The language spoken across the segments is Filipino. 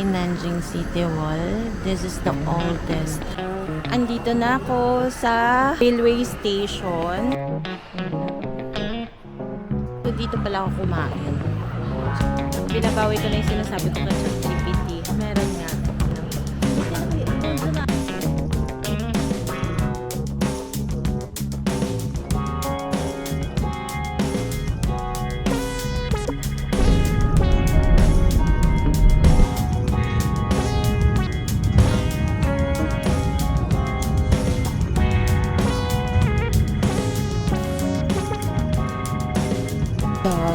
in Nanjing City Wall. This is the oldest. Andito na ako sa railway station. So, dito pala ako kumain. Binabawi ko na yung sinasabi ko kay ChatGPT. Meron nga.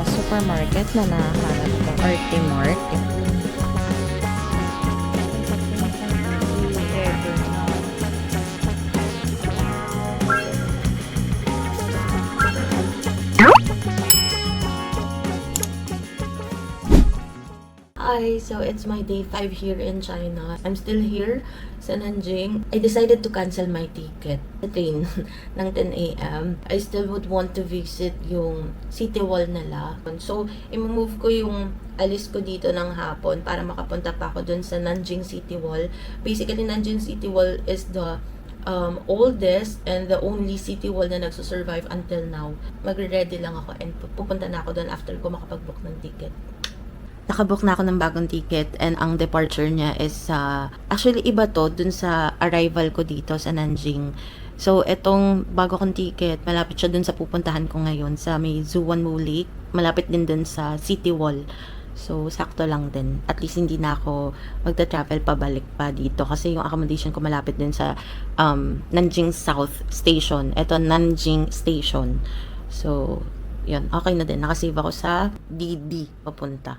Supermarket na nahanap ko, Arty Mart. Hi, so it's my day 5 here in China. I'm still here sa Nanjing. I decided to cancel my ticket. The train ng 10 a.m. I still would want to visit yung City Wall nila. So, i-move ko yung alis ko dito ng hapon para makapunta pa ako dun sa Nanjing City Wall. Basically, Nanjing City Wall is the oldest and the only city wall na nagsusurvive until now. Magre-ready lang ako and pupunta na ako dun after ko makapag-book ng ticket. Nakabook na ako ng bagong ticket and ang departure niya is actually iba to dun sa arrival ko dito sa Nanjing. So, etong bago kong ticket, malapit siya dun sa pupuntahan ko ngayon sa may Zuwanmu Lake. Malapit din dun sa City Wall. So, sakto lang din. At least hindi na ako magta-travel pabalik pa dito kasi yung accommodation ko malapit din sa Nanjing South Station. Ito, Nanjing Station. So, yun. Okay na din. Nakasave ako sa DD papunta.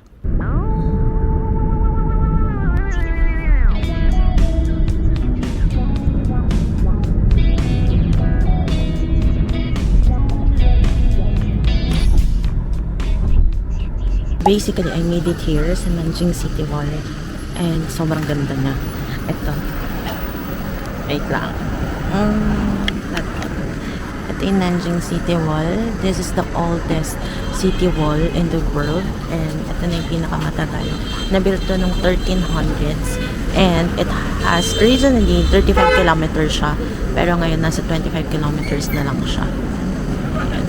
Basically, I made it here sa Nanjing City Wall and sobrang ganda niya. Ito. Wait lang. Ito yung Nanjing City Wall. This is the oldest city wall in the world and ito na yung pinakamatagal. Nabuilt to nung 1300s and it has originally 35 kilometers siya pero ngayon nasa 25 kilometers na lang siya. Ayan.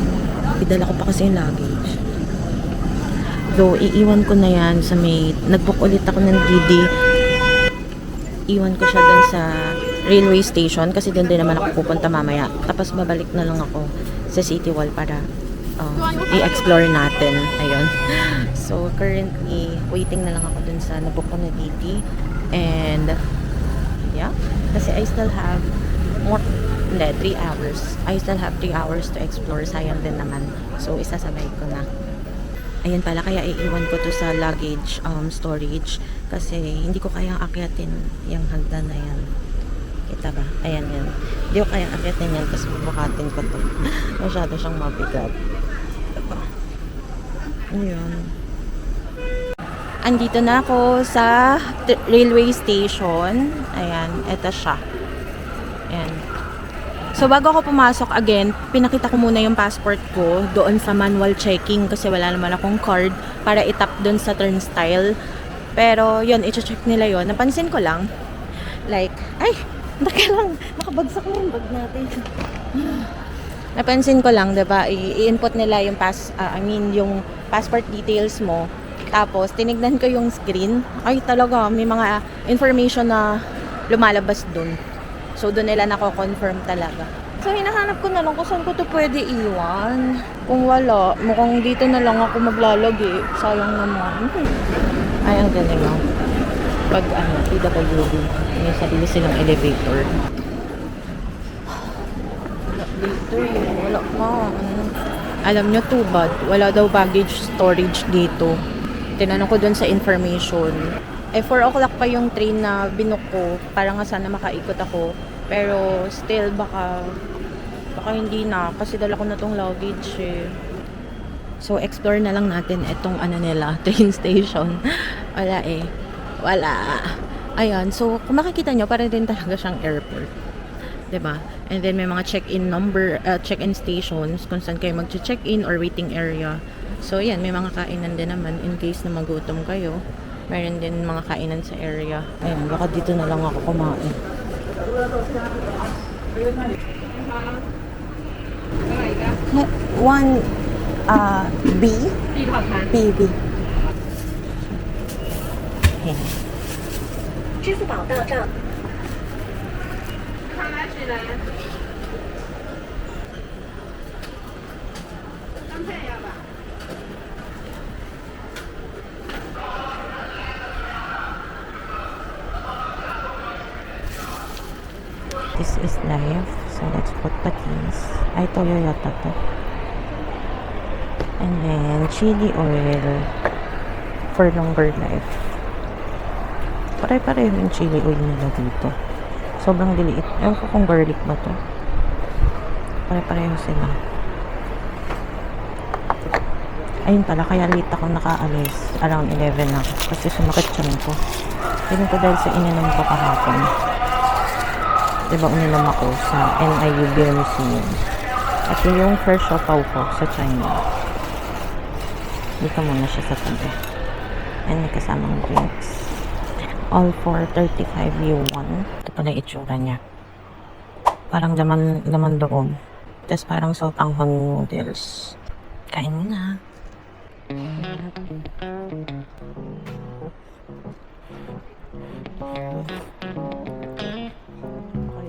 Idala ko pa kasi yung luggage. So, iiwan ko na yan sa may... Nag-book ulit ako ng DD. Iwan ko siya dun sa railway station kasi doon din naman ako pupunta mamaya. Tapos babalik na lang ako sa City Wall para i-explore natin. Ayun. So, currently, waiting na lang ako dun sa nabook ko na DD. And, yeah. Kasi I still have more... Hindi, 3 hours. I still have 3 hours to explore. Sayang din naman. So, isasabay ko na. Ayan pala, kaya iiwan ko to sa luggage storage kasi hindi ko kayang akyatin yung hagdan na yan. Kita ba? Ayan yan. Hindi ko kayang akyatin yan kasi bubukatin ko to. Masyado siyang mabigat. Diba? Ayan. Andito na ako sa railway station. Ayan, eto siya. Ayan. So, bago ako pumasok again, pinakita ko muna yung passport ko doon sa manual checking kasi wala naman akong card para itap doon sa turnstile. Pero, yun, i-check nila yun. Napansin ko lang, like, ay, naka lang, nakabagsak na yung bag natin. Napansin ko lang, diba, i-input nila yung yung passport details mo. Tapos, tinignan ko yung screen. Ay, talaga, may mga information na lumalabas doon. So, doon nila nako-confirm talaga. So, hinahanap ko na lang kung saan ko to pwede iwan. Kung wala, mukhang dito na lang ako maglalagay. Sayang naman. Ay, ang galing lang. Pag, PWD, may sarili silang elevator. Wala dito eh. Wala pa. Alam nyo, too bad. Wala daw baggage storage dito. Tinanong ko doon sa information. 4 o'clock pa yung train na binook ko para nga sana makaikot ako pero still baka hindi na kasi dala ko na tong luggage eh. So explore na lang natin itong nila train station. Wala eh, wala. Ayan, so kung makikita nyo para din talaga siyang airport, 'di ba? And then may mga check-in number, check-in stations kung saan kayo mag-check-in or waiting area. So yan, may mga kainan din naman in case na magutom kayo. Meron din mga kainan sa area. Ayan, baka dito na lang ako kumain. One B? B. 支付宝到账。 This is live. So let's put patties. Ay, toyo yata to. And then, chili oil for longer life. Pare-pareho yung chili oil nila dito. Sobrang liliit. Ewan ko kung garlic ba to. Pare-pareho sila. Ayun pala, kaya late ako nakaalis. Around 11 ako. Kasi sumakit siya ko. Tignan ko dahil sa ininom ko kahapon. Diba uminom ako sa NIU Beer Museum. At yung first siopaw ko sa China. Dito muna siya sa tabi. And may kasamang drinks. All for 35 yuan. Ito pala yung itsura niya. Parang laman loob. Tapos parang sotanghon noodles. Kain mo na. Okay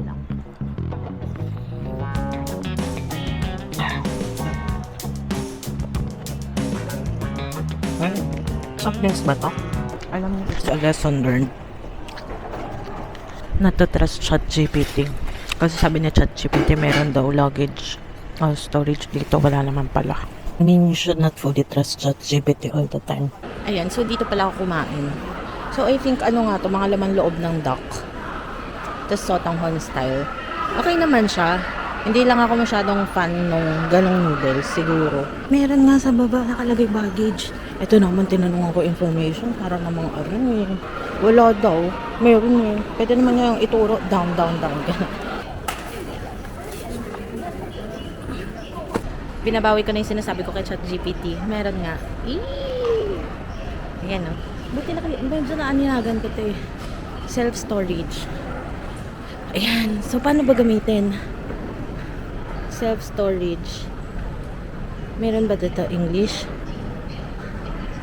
lang. Soft drinks ba to? Alam mo, it's a lesson learned. Not to trust ChatGPT. Kasi sabi niya ChatGPT meron daw luggage storage dito. Wala naman pala. I mean, you should not fully trust ChatGPT all the time. Ayan, so dito pala ako kumain. So I think ano nga to, mga laman loob ng duck. Tapos sotanghon style. Okay naman siya. Hindi lang ako masyadong fan nung ganong noodles, siguro. Meron nga sa baba nakalagay baggage. Ito naman, tinanong ako information para namang wala daw. Meron eh. Pwede naman niya yung ituro, down. Binabawi ko na yung sinasabi ko kay ChatGPT. Meron nga. Ayan o. Buti na kayo. Medyo naanyagan ko ito eh. Self-storage. Ayan. So, paano ba gamitin? Self-storage. Meron ba dito English?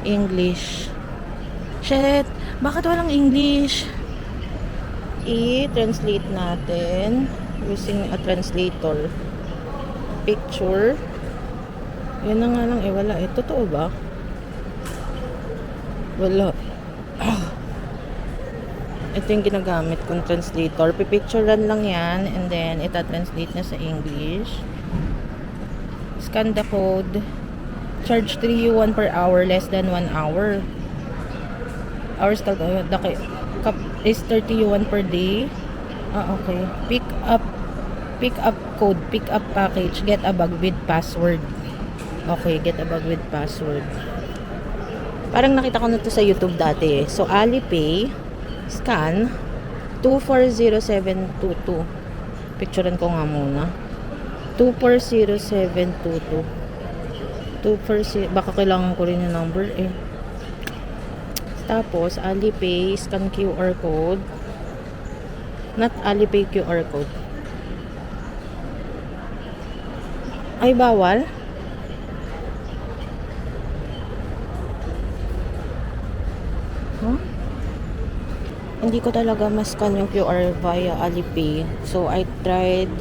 English. Shit! Bakit walang English? I-translate natin using a translator. Picture. Yan na nga lang eh. Wala eh. Totoo ba? Wala. Ito yung ginagamit kong translator. Pipicturean lang yan. And then, ita-translate na sa English. Scan the code. Charge 3 yuan per hour, less than 1 hour. Hours cup is 30 yuan per day. Okay. Pick up code, pick up package, get a bag with password. Okay, get a bag with password. Parang nakita ko na to sa YouTube dati eh. So, Alipay, scan, 240722. Picturean ko nga muna. 240722. Baka kailangan ko rin yung number eh. Tapos, Alipay, scan QR code. Not Alipay QR code. Ay, bawal? Huh? Hindi ko talaga mascan yung QR via Alipay. So, I tried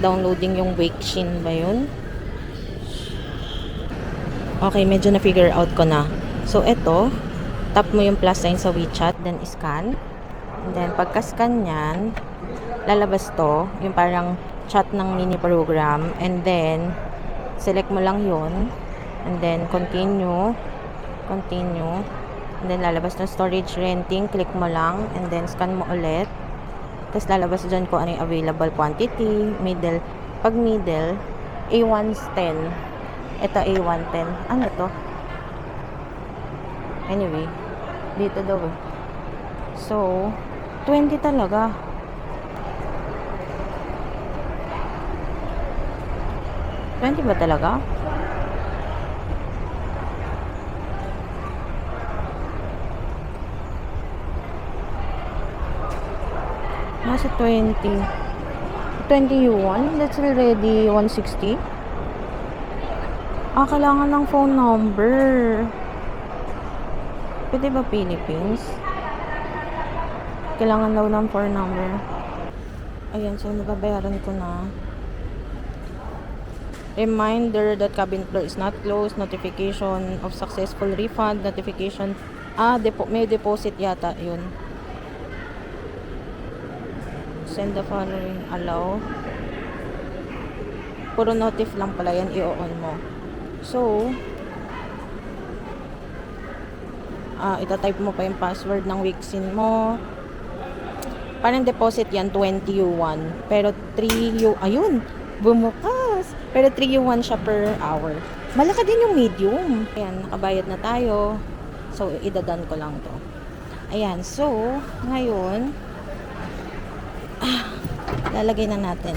downloading yung Weixin ba yun? Okay, medyo na-figure out ko na. So, eto, tap mo yung plus sign sa WeChat, then scan. And then, pagka-scan yan, lalabas to, yung parang chat ng mini program. And then, select mo lang yun. And then, continue. And then, lalabas ng storage renting. Click mo lang. And then, scan mo ulit. Tapos, lalabas dyan kung ano yung available quantity. Middle. Pag middle, A110. Ito A110. Ano to? Anyway, dito daw eh. So, 20 talaga. $20 ba talaga? Nasa 20. 20 yuan? That's already 160. Kailangan ng phone number. Pwede ba Philippines? Kailangan daw ng phone number. Ayan, so nababayaran ko na. Reminder that cabin floor is not closed. Notification of successful refund. Notification. May deposit yata yun. Send the following. Allow. Puro notif lang pala yan. I-on mo. So, itatype mo pa yung password ng Wixin mo. Parang deposit yan, 20 yuan. Pero 3 yuan, ayun, bumukas. Pero 3 yuan siya per hour. Malaki din yung medium. Ayan, nakabayad na tayo. So, idadan ko lang to. Ayan, so, ngayon, lalagay na natin.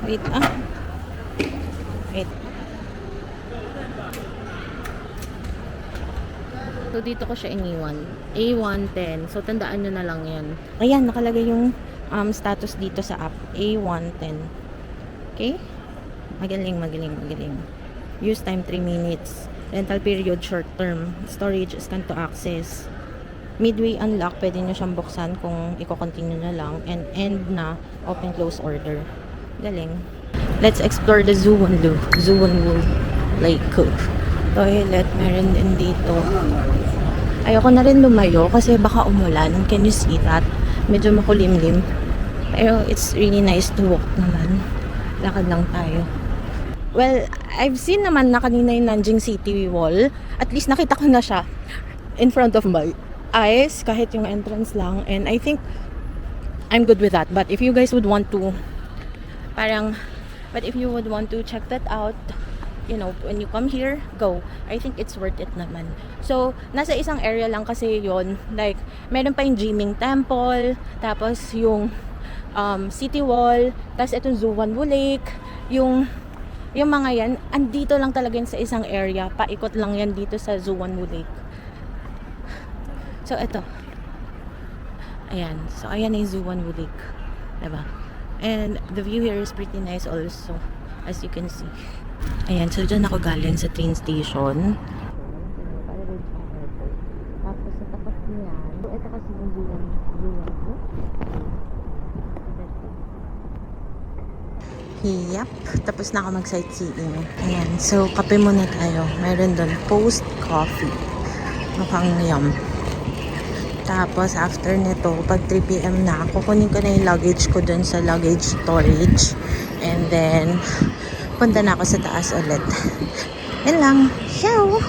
Wait. So, dito ko siya iniwan. A110. So, tandaan nyo na lang yan. Ayan, nakalagay yung status dito sa app. A110. Okay? Magaling. Use time 3 minutes. Rental period short term. Storage scan to access. Midway unlock, pwede nyo siyang buksan kung i-continue na lang. And end na, open close order. Galing. Let's explore the Zuwonlu Lake Toilet, meron din dito. Ayoko na rin lumayo kasi baka umulan. Can you see that? Medyo makulimlim. Pero it's really nice to walk naman. Lakad lang tayo. Well, I've seen naman na kanina yung Nanjing City Wall. At least nakita ko na siya in front of my eyes. Kahit yung entrance lang. And I think I'm good with that. But if you guys would want to check that out, you know, when you come here, go. I think it's worth it naman. So, nasa isang area lang kasi yon. Like, meron pa yung Jiming Temple, tapos yung City Wall, tapos itong Zuwonwu Lake, yung mga yan, andito lang talaga yun sa isang area. Paikot lang yan dito sa Zuwonwu Lake. So, ito. Ayan. So, ayan na yung Zuwonwu Lake. Diba? And the view here is pretty nice also, as you can see. Ayan, so dyan ako galing sa train station. Tapos sa tapat niya, ito kasi yung Zuwonwu. Yep, tapos na ako mag-sightseeing. Ayan, so kape muna tayo. Meron doon post coffee. Mukhang yum. Tapos after nito, pag 3 PM na, kukunin ko na yung luggage ko doon sa luggage storage. And then punta na ako sa taas ulit. Yan lang. Ciao!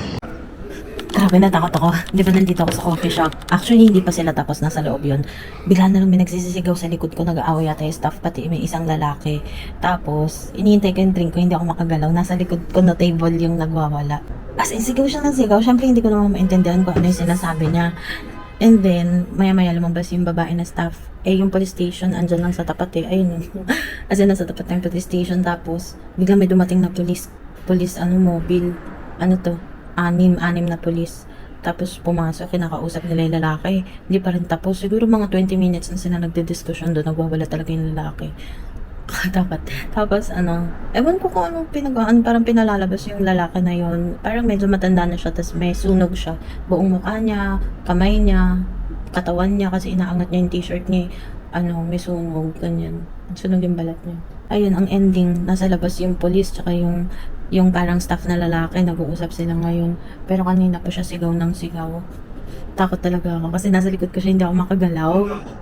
Grabe, natakot ako. Di ba nandito ako sa coffee shop? Actually, hindi pa sila tapos. Nasa loob yun. Bigla na lang may nagsisisigaw sa likod ko. Nag-aaway yata yung staff. Pati may isang lalaki. Tapos, iniintay ko yung drink ko. Hindi ako makagalaw. Nasa likod ko na table yung nagwawala. As in, sigaw siya ng sigaw. Siyempre, hindi ko naman maintindihan kung ano yung sinasabi niya. And then, maya-maya lumabas yung babae na staff. Yung police station, andyan lang sa tapat Ayun. As in, nasa tapat ng police station. Tapos, bigla may dumating na police, mobile. Anim na police. Tapos, pumasok, kinakausap nila yung lalaki. Hindi pa rin tapos. Siguro mga 20 minutes na sila nagdidiskusyon doon. Nagwawala talaga yung lalaki. Tapos, ewan ko kung anong parang pinalalabas yung lalaki na yon. Parang medyo matanda na siya, tapos may sunog siya. Buong mukha niya, kamay niya, katawan niya, kasi inaangat niya yung t-shirt niya, may sunog, ganyan. Sunog yung balat niya. Ayun, ang ending, nasa labas yung police, tsaka yung parang staff na lalaki, nag-uusap sila ngayon. Pero kanina pa siya sigaw ng sigaw. Takot talaga ako kasi nasa likod ko siya, hindi ako makagalaw.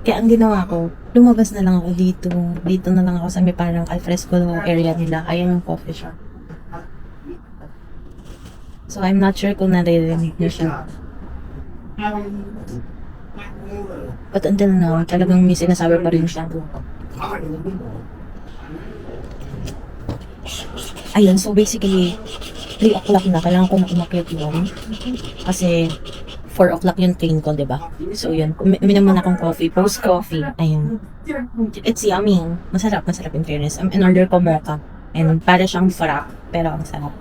Kaya ang ginawa ko, lumabas na lang ako dito. Dito na lang ako sa may parang alfresco area nila. Ayan yung coffee shop. So I'm not sure kung naririnig niyo siya. But until now, talagang may sinasabi pa rin siya. Ayun, so basically 3 o'clock na, kailangan ko na umakyat yun. Kasi 4 o'clock yung train ko, diba? So, yun. Uminom muna akong coffee. Post-coffee. Ayun. It's yummy. Masarap in fairness. In-order ko mocha. And para siyang frappe. Pero ang sarap.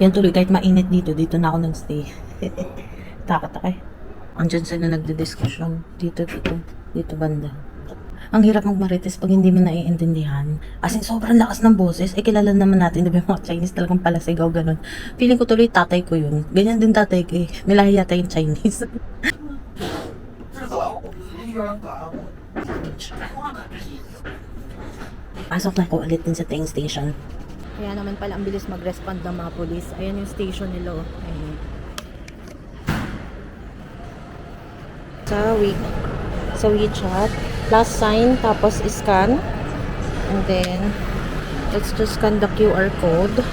Yan tuloy. Kahit mainit dito na ako nag-stay. Takot ako eh. Andyan sila nagdi-discussion. Dito banda. Ang hirap magmarites pag hindi mo naiintindihan. As in, sobrang lakas ng boses. Eh, kilala naman natin, di ba yung mga Chinese talagang palasigaw, ganun. Feeling ko tuloy tatay ko yun. Ganyan din tatay ko eh. May lahi yata yung Chinese. Pasok na ko ulit din sa train station. Kaya naman pala ang bilis mag-respond ng mga polis. Ayan yung station nila. Ayan. Sa WeChat, plus sign, tapos scan. And then, let's just scan the QR code.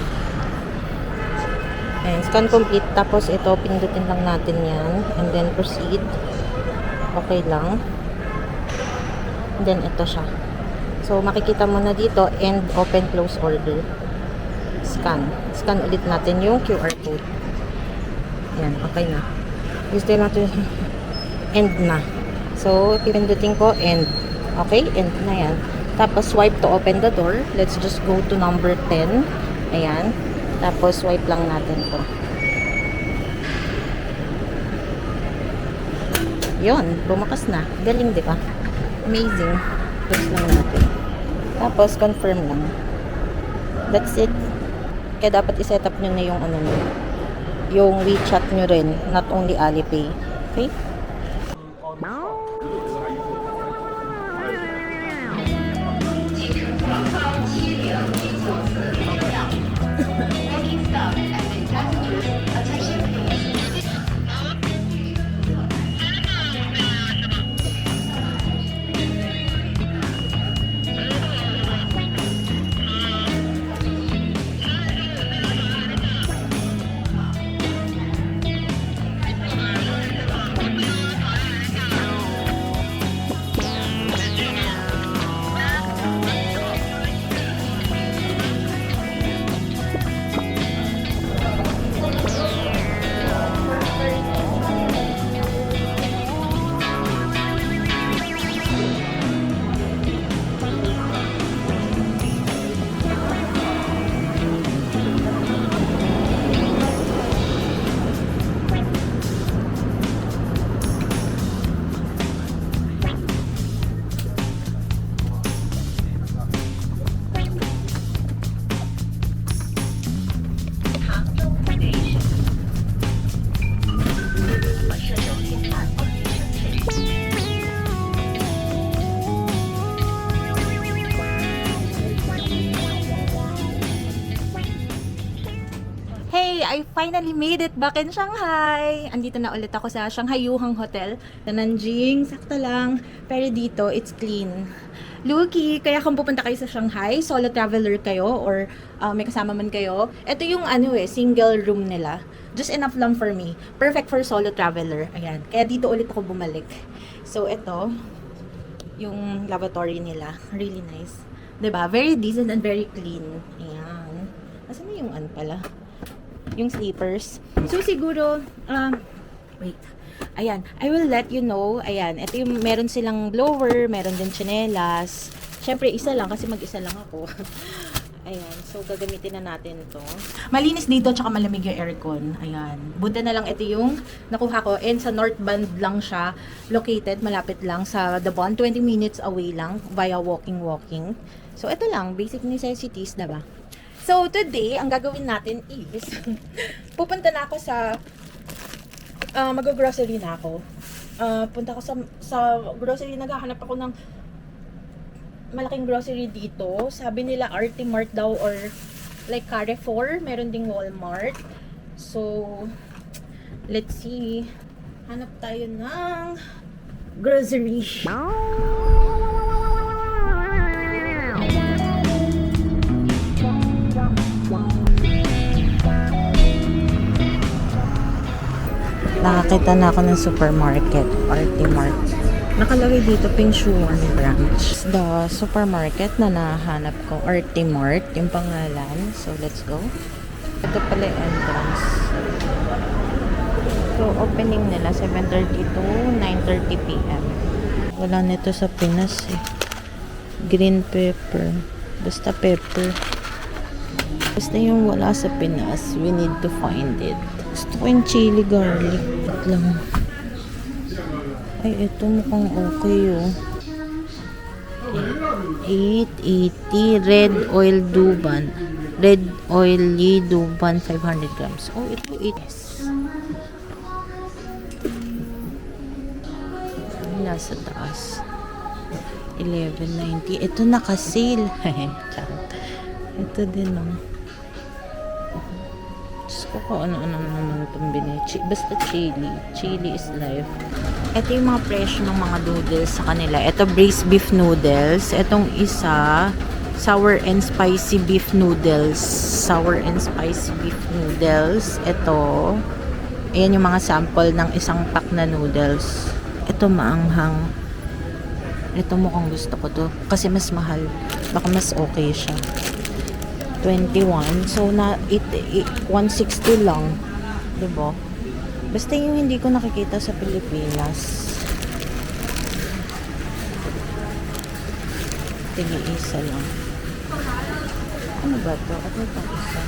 And scan complete. Tapos ito, pindutin lang natin yan. And then proceed. Okay lang. And then ito siya. So, makikita mo na dito, end, open, close order. Scan. Scan ulit natin yung QR code. Yan, okay na. Gusto natin, end na. So, pindutin ko, end. Okay, end na yan. Tapos, swipe to open the door. Let's just go to number 10. Ayan. Tapos, swipe lang natin to. Yun, bumakas na. Galing, di ba? Amazing. Close lang natin. Tapos, confirm lang. That's it. Kaya dapat iset up nyo na yung ano nyo. Yung WeChat nyo rin. Not only Alipay. Okay? Hey, I finally made it back in Shanghai. Andito na ulit ako sa Shanghai Yuhang Hotel sa Nanjing. Sakto lang. Pero dito, it's clean. Lucky, kaya kung pupunta kayo sa Shanghai, solo traveler kayo or may kasama man kayo, ito yung single room nila. Just enough lang for me. Perfect for solo traveler. Ayan. Kaya dito ulit ako bumalik. So, ito, yung lavatory nila. Really nice. 'Di ba? Very decent and very clean. Ayan. Nasaan na yung pala? Yung sleepers. So, siguro, wait. Ayan, I will let you know. Ayan, ito yung meron silang blower, meron din tsinelas. Siyempre, isa lang kasi mag-isa lang ako. Ayan, so gagamitin na natin to. Malinis dito, tsaka malamig yung aircon. Ayan, buti na lang ito yung nakuha ko. And sa North Band lang siya located, malapit lang sa The Bond. 20 minutes away lang via walking. So, ito lang, basic necessities, diba? So, today, ang gagawin natin is, pupunta na ako sa, mag-grocery na ako. Punta ako sa grocery, naghahanap ako ng malaking grocery dito. Sabi nila RT Mart daw or like Carrefour, meron ding Walmart. So, let's see. Hanap tayo ng grocery. Nakakita na ako ng supermarket, RT Mart. Nakalagay dito Pingshuan branch. The supermarket na nahanap ko, RT Mart, yung pangalan. So, let's go. Ito pala yung entrance. So, opening nila 7:30 to 9:30 p.m. Wala nito sa Pinas eh. Green pepper. Basta pepper. Basta yung wala sa Pinas, we need to find it. Gusto ko yung chili garlic. Wait lang. Ay, ito mukhang okay oh. 880 red oil duban. Red oily duban 500 grams. Oh, ito 8. Yes. Nasa taas. 11.90. Ito naka-sale. Charot. Ito din, no. Diyos ko kung ano-ano naman itong binili. Basta chili. Chili is life. Ito yung mga presyo ng mga noodles sa kanila. Ito, braised beef noodles. Itong isa, sour and spicy beef noodles. Sour and spicy beef noodles. Ito, ayan yung mga sample ng isang pack na noodles. Ito, maanghang. Ito mukhang gusto ko to. Kasi mas mahal. Baka mas okay siya. 21. So, 160 lang. Diba? Basta yung hindi ko nakikita sa Pilipinas. Tigi-isa lang. Ano ba to? Ano itong isa?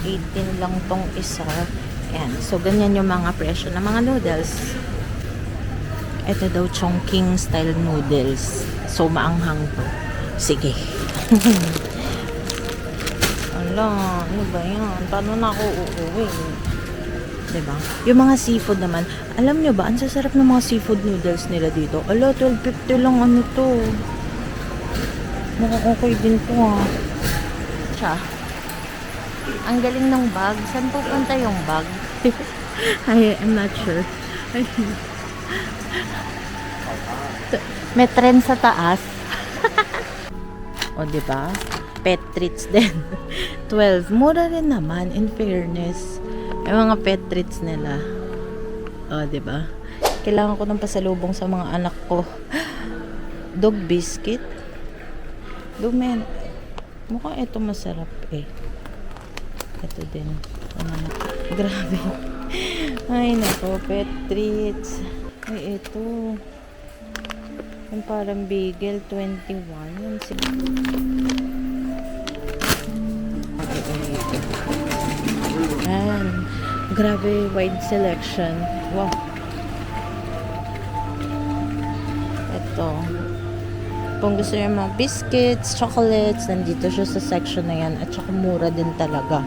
18 lang tong isa. Ayan. So, ganyan yung mga presyo ng mga noodles. Ito daw Chongqing style noodles. So, maanghang to. Sige. Ala, ano ba yan? Paano na ako uuwi? Diba? Yung mga seafood naman, alam nyo ba, ang sasarap ng mga seafood noodles nila dito. Ala, 12.50 lang ano to. Mukhang okay din to ha. Siya. Ang galing ng bag. Saan pupunta yung bag? I'm not sure. May trend sa taas. O, diba? Pet treats din. 12. Mura rin naman, in fairness. Yung mga pet treats nila. O, diba? Kailangan ko ng pasalubong sa mga anak ko. Dog biscuit. Dog men. Mukhang ito masarap eh. Ito din. Grabe. Ay, nako. Pet treats. Ay, ito. Yung parang bagel, 21. Yung Ayan. Grabe, wide selection. Wow. Ito. Kung gusto niyo mga biscuits, chocolates, nandito siya sa section na yan. At saka mura din talaga.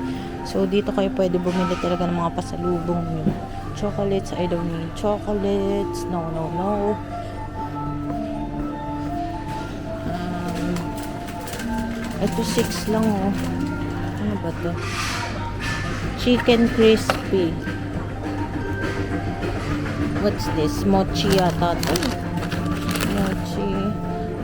So, dito kayo pwede bumili talaga ng mga pasalubong niyo. Chocolates, I don't need chocolates. No, no, no. Ito 6 lang oh. Ano ba to? Chicken crispy. What's this? Mochi yata to. Mochi.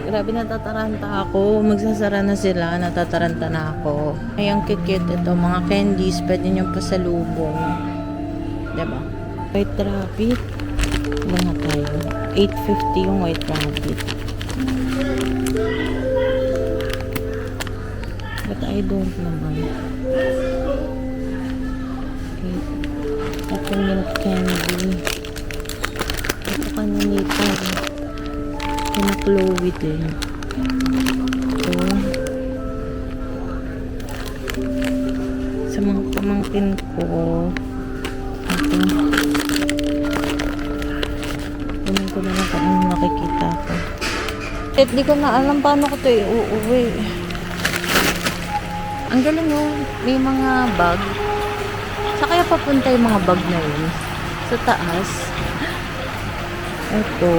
Grabe, natataranta ako. Magsasara na sila. Natataranta na ako. Ay, ang cute ito. Mga candies. Pwede nyo pasalubong. Diba? White rabbit. Ilan na tayo? 8.50 yung white rabbit. But I don't naman. Ito milk candy. Ito kanilita. Ito na Chloe din. Ito. Sa mga pamangkin ko. Ito. Kunin ko na lang kung ano nakikita ko. At di ko na alam paano ko ito iuuwi. Ang galing oh, may mga bag. Sa kaya papunta yung mga bag na yun? Sa taas. Ito.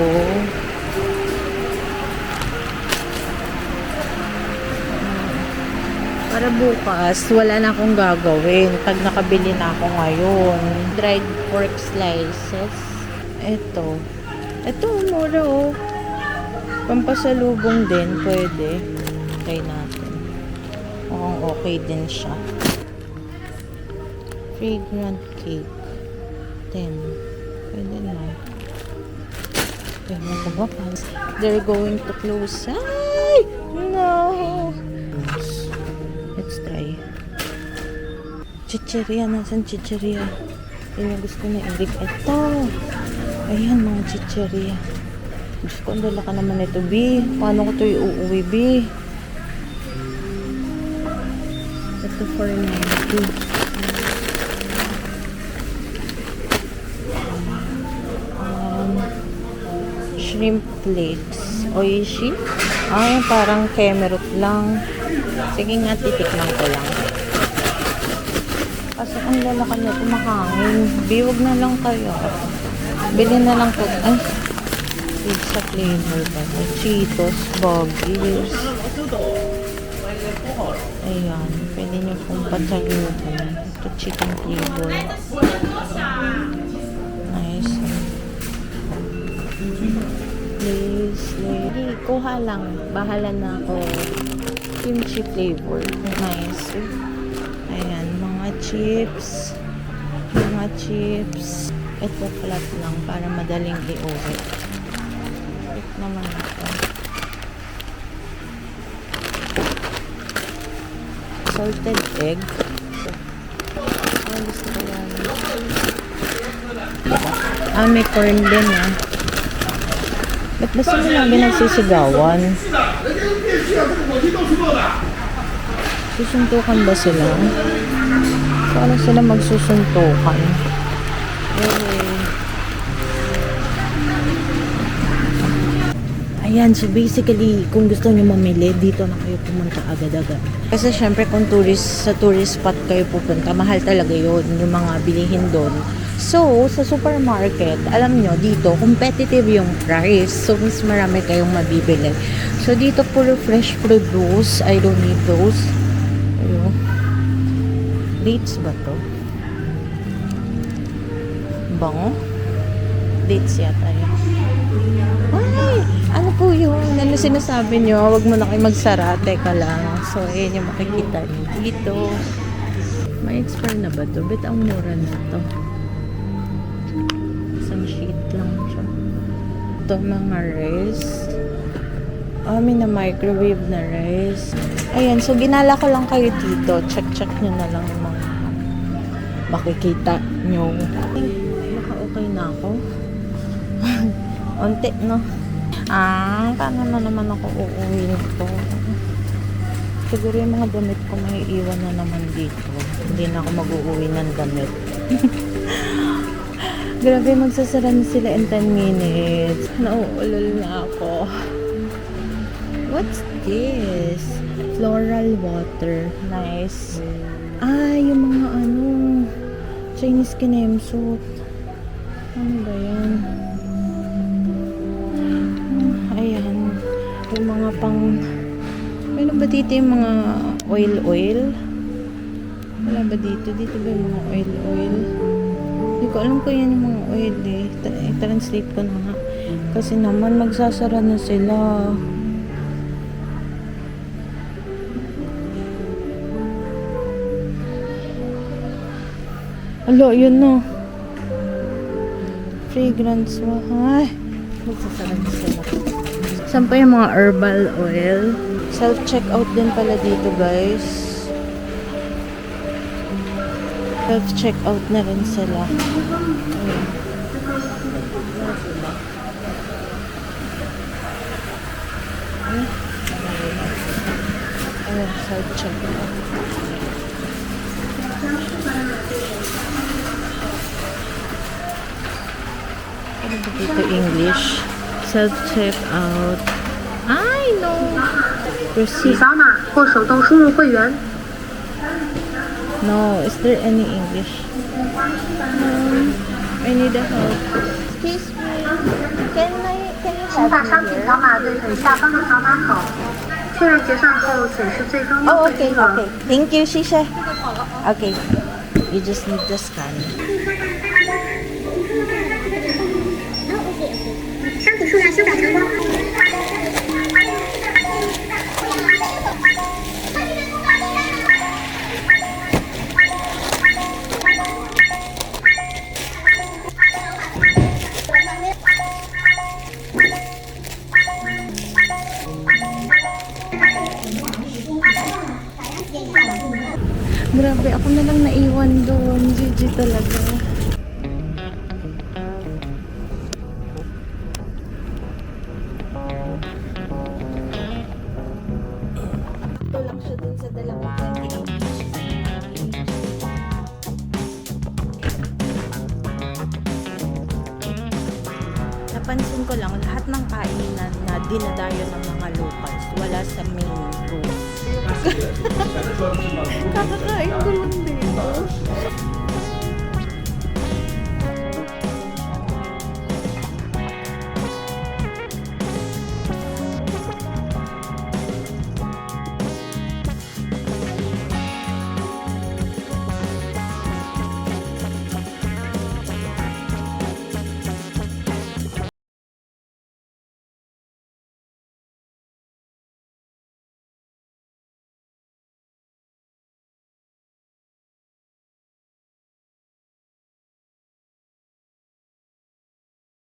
Para bukas, wala na akong gagawin. Pag nakabili na ako ngayon. Dried pork slices. Ito. Ito, mura oh. Pampasalubong din, pwede. Try natin. Mukhang okay din siya. Fragrant cake. 10. Pwede na. Pwede ko ba? They're going to close. Ay! No! Let's try. Chicheria. Nasaan chicheria? Yun yung gusto ni Eric. Ito! Ayan, mga chicheria. Diyos ko, ang dala ka naman ito, B. Paano ko ito iuuwi, B? Ito for 90. shrimp flakes. Oishi? Ay, parang kemerut lang. Sige nga, titikman ko lang. Kasi ang lalaki na tumahangin. Biwag na lang kayo. Bili na lang po. Ay, pizza flavor ba? Cheetos, Boggies. Ayan, pwede nyo pong patsalutin. Ito chicken flavor. Nice. Please, lady. Kuha lang. Bahala na ako. Kimchi flavor. Nice. Ayan, mga chips. Mga chips. Ito flat lang para madaling i-uwi. Ito naman ito. Salted egg. Gusto ko yan. May corn din ah. Ba't ba sila lagi nagsisigawan? Susuntukan ba sila? Paano sila magsusuntukan? Ayan, so basically, kung gusto nyo mamili, dito na kayo pumunta agad-agad. Kasi syempre, kung sa tourist spot kayo pupunta, mahal talaga yun, yung mga bilihin doon. So, sa supermarket, alam nyo, dito, competitive yung price. So, mas marami kayong mabibili. So, dito, puro fresh produce. I don't need those. Ayun. Dates ba to? Bango? Dates yata yun. Ay! Ano po yun? Ano sinasabi nyo? Huwag mo na kayo magsara. Teka lang. So, ayan yung makikita nyo. Dito. May expire na ba to? Bet ang mura na to. Isang sheet lang siya. Ito mga rice. May na microwave na rice. Ayan. So, ginala ko lang kayo dito. Check nyo na lang yung mga makikita nyo. Baka okay na ako. Onti, no? Paano na naman ako uuwi nito? Siguro yung mga damit ko may iwan na naman dito. Hindi na ako mag-uuwi ng damit. Grabe, magsasara na sila in 10 minutes. Nauulol na ako. What's this? Floral water. Nice. Yung mga Chinese kinemsut. Ano ba yan? Ayan. Yung mga ano ba dito yung mga oil? Wala ba dito? Dito ba yung mga oil? Hindi ko alam kung yan yung mga oil eh. I-translate ko na nga. Kasi naman magsasara na sila. Alo, yun na. Fragrance mo. Ay, magsasara na sila. Saan pa yung mga herbal oil? Self-checkout din pala dito, guys. Self-checkout na rin sila. Ayan, self-checkout. Ano ba dito English? Self-checkout. I know. Proceed. 扫码或手动输入会员。 No, is there any English? I need a help. Excuse me. Can you 请把 help 商 me 品 here? 扫码对准下方的扫码口，确认结算后显示最终优 Oh, 惠 okay, 金额。 okay. Thank you, Shisha. Okay. You just need to scan. 商品数量修改成功。 Grabe, ako na lang naiwan doon. GG talaga. Ito lang siya dun sa dalawang 28. napansin ko lang, lahat ng kainan na dinadayo ng mga locals, wala sa main room. Kakakain ko lang dito.